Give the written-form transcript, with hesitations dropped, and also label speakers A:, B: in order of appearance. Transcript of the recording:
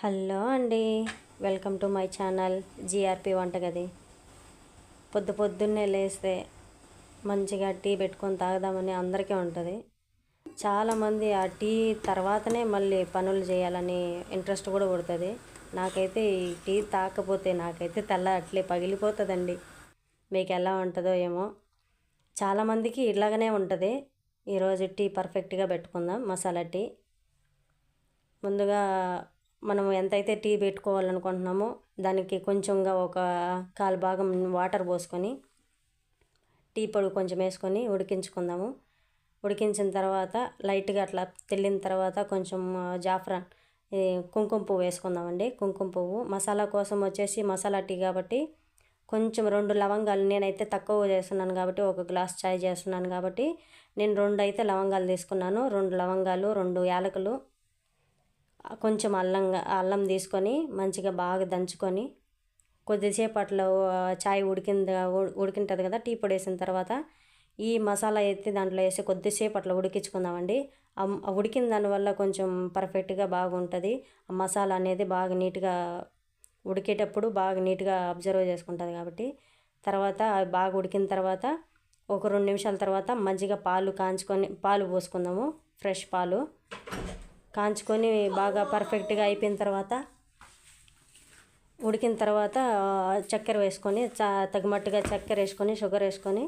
A: Hello అండి, welcome to my channel GRP వంటగది. పొద్దున్నే లేస్తే మంచిగా టీ పెట్టుకొని తాగదామని అందరికీ ఉంటుంది. చాలామంది ఆ టీ తర్వాతనే మళ్ళీ పనులు చేయాలని ఇంట్రెస్ట్ కూడా పుడుతుంది. నాకైతే ఈ టీ తాగకపోతే నాకైతే తల అట్లే పగిలిపోతుందండి. మీకు ఎలా ఉంటుందో ఏమో. చాలామందికి ఇలాగనే ఉంటుంది. ఈరోజు టీ పర్ఫెక్ట్గా పెట్టుకుందాం. మసాలా టీ ముందుగా మనం ఎంతైతే టీ పెట్టుకోవాలనుకుంటున్నామో దానికి కొంచెంగా ఒక కాలు భాగం వాటర్ పోసుకొని టీ పొడి కొంచెం వేసుకొని ఉడికించుకుందాము. ఉడికించిన తర్వాత లైట్గా అట్లా తెల్లిన తర్వాత కొంచెం జాఫ్రాన్ కుంకుమ పువ్వు వేసుకుందామండి. కుంకుమ పువ్వు మసాలా కోసం వచ్చేసి మసాలా టీ కాబట్టి కొంచెం 2 లవంగాలు, నేనైతే తక్కువ చేస్తున్నాను కాబట్టి 1 గ్లాస్ చాయ్ చేస్తున్నాను కాబట్టి నేను 2 అయితే లవంగాలు తీసుకున్నాను. 2 లవంగాలు, 2 యాలకులు, కొంచెం అల్లం తీసుకొని మంచిగా బాగా దంచుకొని కొద్దిసేపు అట్లా చాయ్ ఉడికింటుంది కదా. టీ పొడి వేసిన తర్వాత ఈ మసాలా ఎత్తి దాంట్లో వేసి కొద్దిసేపు అట్లా ఉడికించుకుందామండి. ఉడికిన దానివల్ల కొంచెం పర్ఫెక్ట్గా బాగుంటుంది. ఆ మసాలా అనేది బాగా నీట్గా ఉడికేటప్పుడు బాగా నీట్గా అబ్జర్వ్ చేసుకుంటుంది కాబట్టి. తర్వాత బాగా ఉడికిన తర్వాత ఒక 2 నిమిషాల తర్వాత మజ్జిగ పాలు పోసుకుందాము. ఫ్రెష్ పాలు కాంచుకొని బాగా పర్ఫెక్ట్గా అయిపోయిన తర్వాత ఉడికిన తర్వాత చక్కెర వేసుకొని తగినట్టుగా చక్కెర వేసుకొని షుగర్ వేసుకొని